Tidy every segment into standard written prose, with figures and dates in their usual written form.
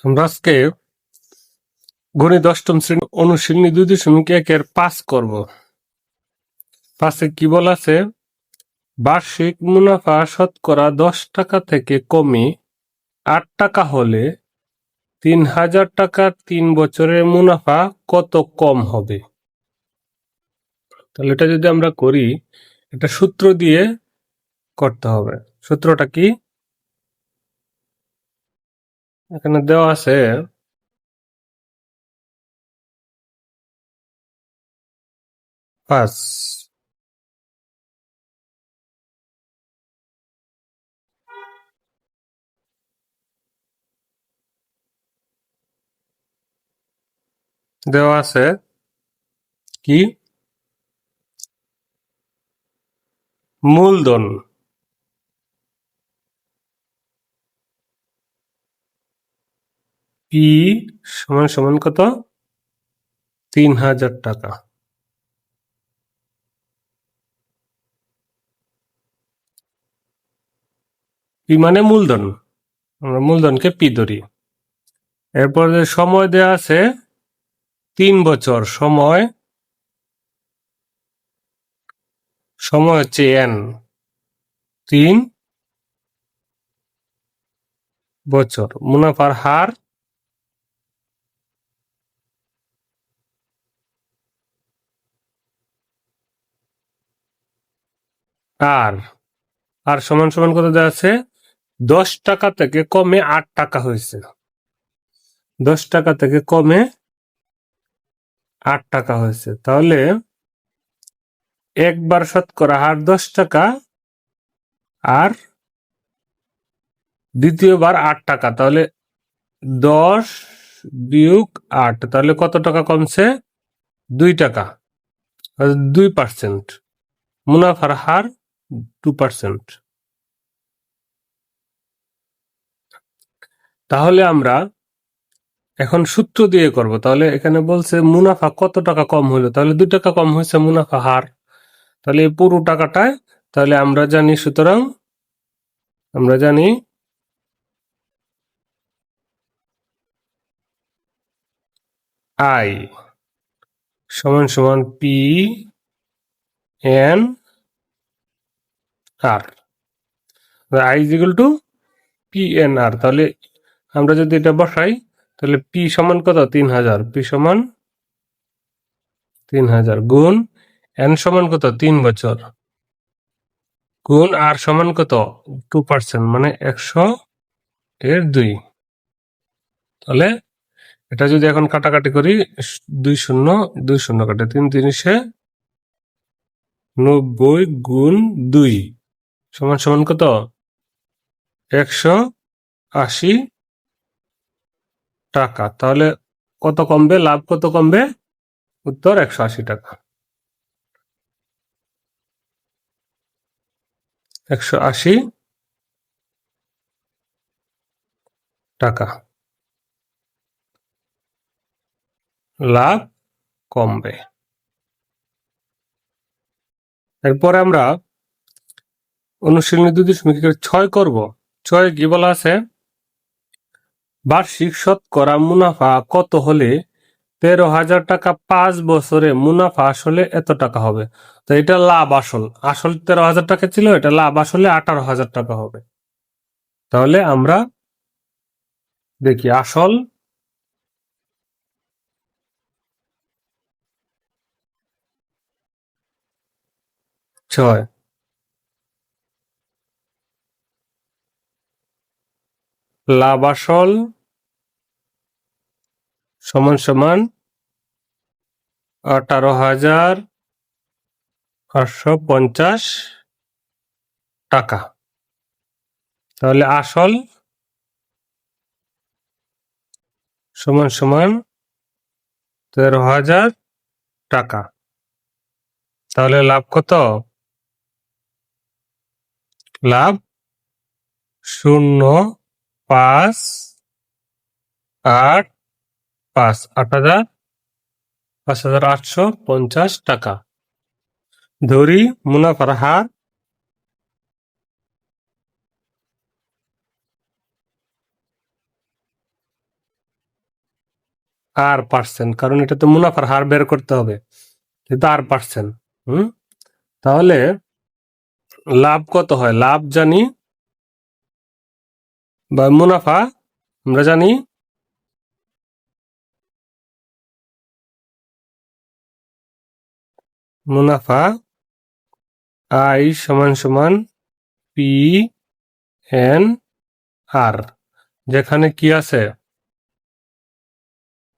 আমরা আজকে গণিত অষ্টম শ্রেণী অনুশীলনী 2.1-এর 5 করব। 5-এ কি বলা আছে? বার্ষিক মুনাফা শতকরা 10 টাকা থেকে কমে 8 টাকা হলে 3000 টাকার 3 বছরের মুনাফা কত কম হবে? তাহলে এটা যদি আমরা করি, এটা সূত্র দিয়ে করতে হবে। সূত্রটা কি? এখানে দেওয়া আছে পাঁচ দেওয়া আছে কি? মূলধন পি সমান সমান কত? 3000 টাকা। পি মানে মূলধন, আমরা মূলধনকে পি ধরি। এরপর সময় দেয়া আছে 3 বছর। সময় হচ্ছে এন, 3 বছর। মুনাফার হার আর আর সমান সমান কত দেওয়া আছে? 10 টাকা থেকে কমে 8 টাকা হয়েছে। 10 টাকা থেকে কমে 8 টাকা হয়েছে। তাহলে একবার শতকরা হার 10 টাকা আর দ্বিতীয়বার 8 টাকা। তাহলে 10 বিয়োগ 8, তাহলে কত টাকা কমছে? 2 টাকা, 2%। মুনাফার হার 2%। তাহলে আমরা এখন সূত্র দিয়ে করব। তাহলে এখানে বলছে মুনাফা কত টাকা কম হলো, তাহলে 2 টাকা কম হয়েছে মুনাফা হার। তাহলে এই পুরো টাকাটায়, তাহলে আমরা জানি, সুতরাং আমরা জানি আই সমান সমান P N R. I is equal to P N R. তাহলে আমরা যদি এটা বসাই, তাহলে পি সমান কত? 3000। পি সমান 3000 গুণ এন সমান কত? 3 বছর গুণ আর সমান কত? 2%, মানে 100/2। তাহলে এটা যদি এখন কাটাকাটি করি, 2 শূন্য 2 শূন্য কাটে 3 390 গুণ 2 সমান সমান কত? 180 টাকা। তাহলে কত কমবে? লাভ কত কমবে? উত্তর 180 টাকা। 180 টাকা লাভ কমবে। এরপরে আমরা অনুশীলনী 2.6 করব। 6 কি বলা আছে? বার্ষিক শতকরা মুনাফা কত হলে 13,000 টাকা 5 বছরে মুনাফা আসলে এত টাকা হবে? তো এটা লাভ আসল 13,000 টাকা ছিল, এটা লাভ আসলে 18,000 টাকা হবে। তাহলে আমরা দেখি আসল ছয়, লাভ আসল সমান সমান 18,850 টাকা। তাহলে আসল সমান সমান 13,000 টাকা। তাহলে লাভ কত? লাভ 0,585 5,850 টাকা। ধরি মুনাফার হার আর পার্সেন্ট, কারণ এটা তো মুনাফার হার বের করতে হবে, এটা আর পার্সেন্ট। তাহলে লাভ কত হয়? লাভ জানি বা মুনাফা আমরা জানি মুনাফা আই সমান সমান পি এন আর, যেখানে কি আছে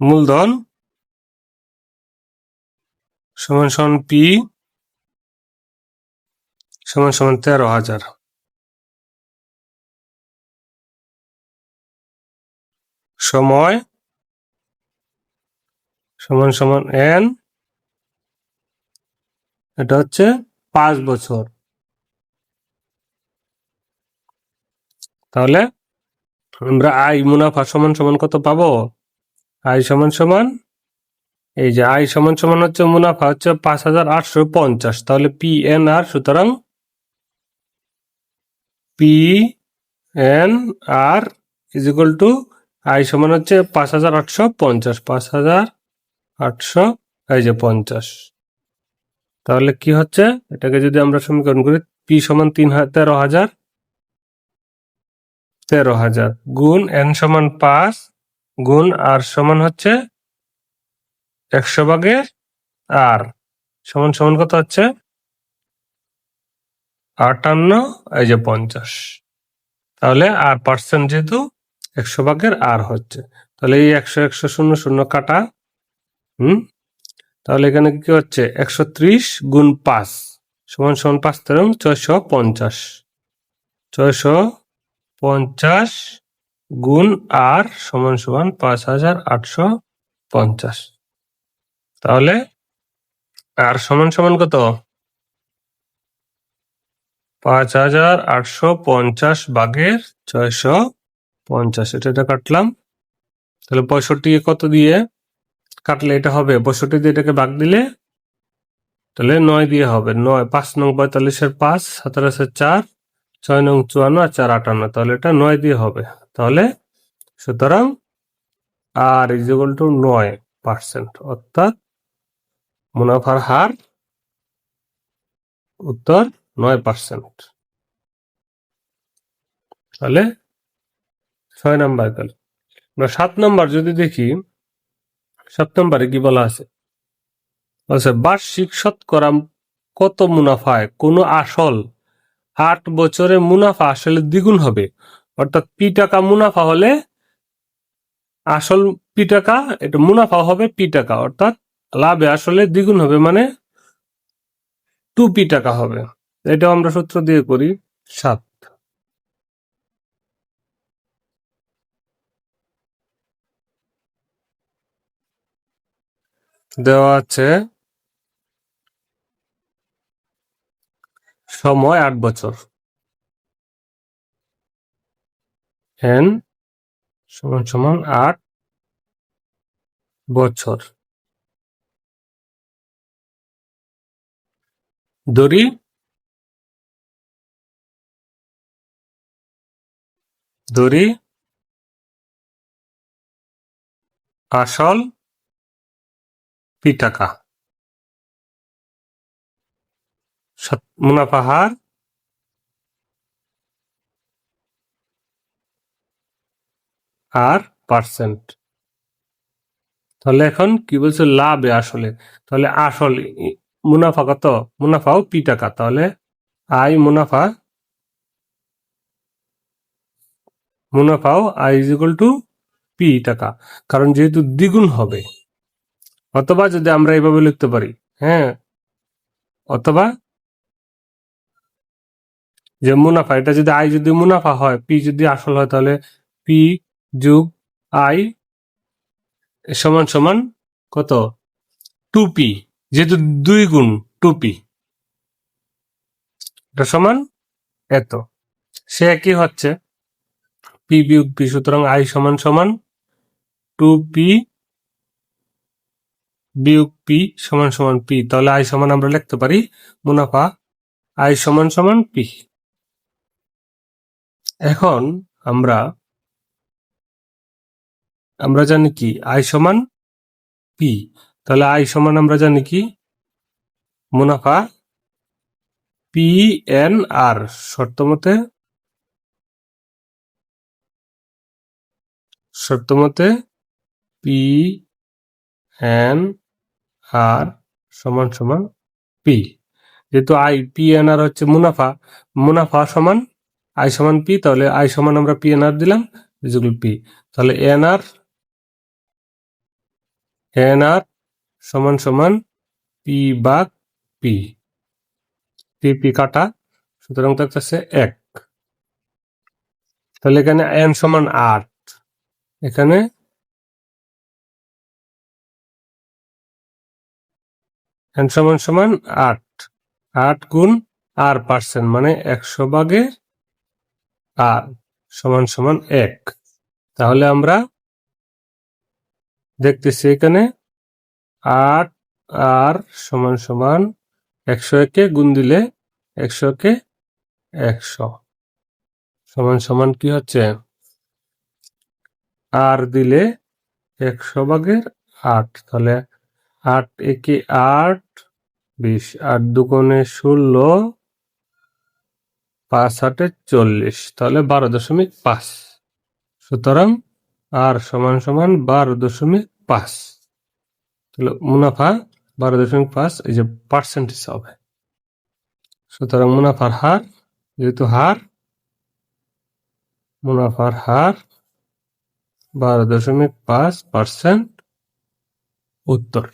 মূলধন সমান সমান পি সমান সমান 13,000, সময় সমান সমান এন, এটা হচ্ছে 5 বছর। তাহলে আমরা আই মুনাফা সমান সমান কত পাবো? আই সমান সমান, এই যে আই সমান সমান হচ্ছে মুনাফা হচ্ছে 5,850, তাহলে পি এন আর, সুতরাং P N R is equal to I সমান হচ্ছে 5,850, 5,800 এই যে 50। তাহলে কি হচ্ছে, এটাকে যদি আমরা সমীকরণ করি, পি সমান 13,000 গুণ এন সমান 5 গুণ আর সমান হচ্ছে 100 ভাগের আর সমান সমান কত হচ্ছে 58 এই যে 50। তাহলে আর পার্সেন্ট যেহেতু 100 ভাগের আর হচ্ছে, তাহলে এই 100 100 0 0 কাটা, তাহলে এখানে কি হচ্ছে 130 গুণ 5 সমান সমান 5 তেরং 450, 450 গুণ আর সমান সমান 5,850। তাহলে আর সমান সমান কত? 5,850 ভাগের 650, এটা কাটলাম। তাহলে 65 কত দিয়ে কাটলে এটা হবে? 65 দিয়ে এটাকে ভাগ দিলে তাহলে 9 দিয়ে হবে। 9 5 নং 45-এর 5, 17 4, 6 নং 54 আর 4 58, তাহলে এটা 9 দিয়ে হবে। তাহলে সুতরাং আর ইজ ইকুয়াল টু 9%, অর্থাৎ মুনাফার হার উত্তর 9%। তাহলে 6 নাম্বার গেল। 7 নাম্বার যদি দেখি, 7 নাম্বারে কি বলা আছে? বলছে বার্ষিক শতকরা কত মুনাফায় কোন আসল 8 বছরে মুনাফা আসলে দ্বিগুণ হবে। অর্থাৎ পি টাকা মুনাফা হলে আসল পি টাকা, এটা মুনাফা হবে পি টাকা, অর্থাৎ লাভে আসলে দ্বিগুণ হবে, মানে 2p টাকা হবে। এটা আমরা সূত্র দিয়ে করি। 7 দেওয়া আছে সময় 8 বছর, এন সমান সমান 8 বছর। ধরি আসল পি টাকা, মুনাফা হার আর পার্সেন্ট। তাহলে এখন কি বলছে? লাভে আসলে, তাহলে আসল মুনাফা কত? মুনাফাও পি টাকা, তাহলে আই মুনাফাও I is equal to P টাকা, কারণ যেহেতু দ্বিগুণ হবে। অথবা যদি আমরা এইভাবে লিখতে পারি, হ্যাঁ, অথবা যে মুনাফা, এটা যদি আই যদি মুনাফা হয়, পি যদি আসল হয়, তাহলে পি যোগ আই সমান সমান কত? 2p, যেহেতু 2 গুণ 2p, এটা সমান এত। সে একই হচ্ছে পি বিয়োগ পি, সুতরাং আই সমান সমান 2p বিয়োগ পি সমান সমান পি। তাহলে আই সমান আমরা লিখতে পারি মুনাফা আই সমান সমান পি। এখন আমরা জানি কি আই সমান পি। তাহলে আই সমান আমরা জানি কি মুনাফা পি এন আর শর্তমতে পি এন আর সমান সমান পি। যেহেতু আই পি এন আর হচ্ছে মুনাফা, মুনাফা সমান আই সমান পি, তাহলে আই সমান আমরা পি এন আর দিলাম ইকুয়াল পি। তাহলে এন আর সমান সমান পি ভাগ পি, পি পি কাটা, সুতরাং থাকতেছে 1। তাহলে এখানে এন সমান 8, এখানে এন সমান সমান 8, 8 গুণ R% মানে 100 ভাগে আর সমান সমান 1। তাহলে আমরা দেখতেছি এখানে 8 আর সমান সমান 100 একে গুণ দিলে 100 কে 100 সমান সমান কি হচ্ছে আর দিলে 100 ভাগের 8, তাহলে 8 একে 8, 20, 8 দুগুণে 16, 5 8 40, তাহলে 12.5। সুতরাং আর সমান সমান 12.5। তাহলে মুনাফা 12.5, এই যে পার্সেন্টেজ হবে। সুতরাং মুনাফার হার, যেহেতু মুনাফার হার 12.5%, উত্তর।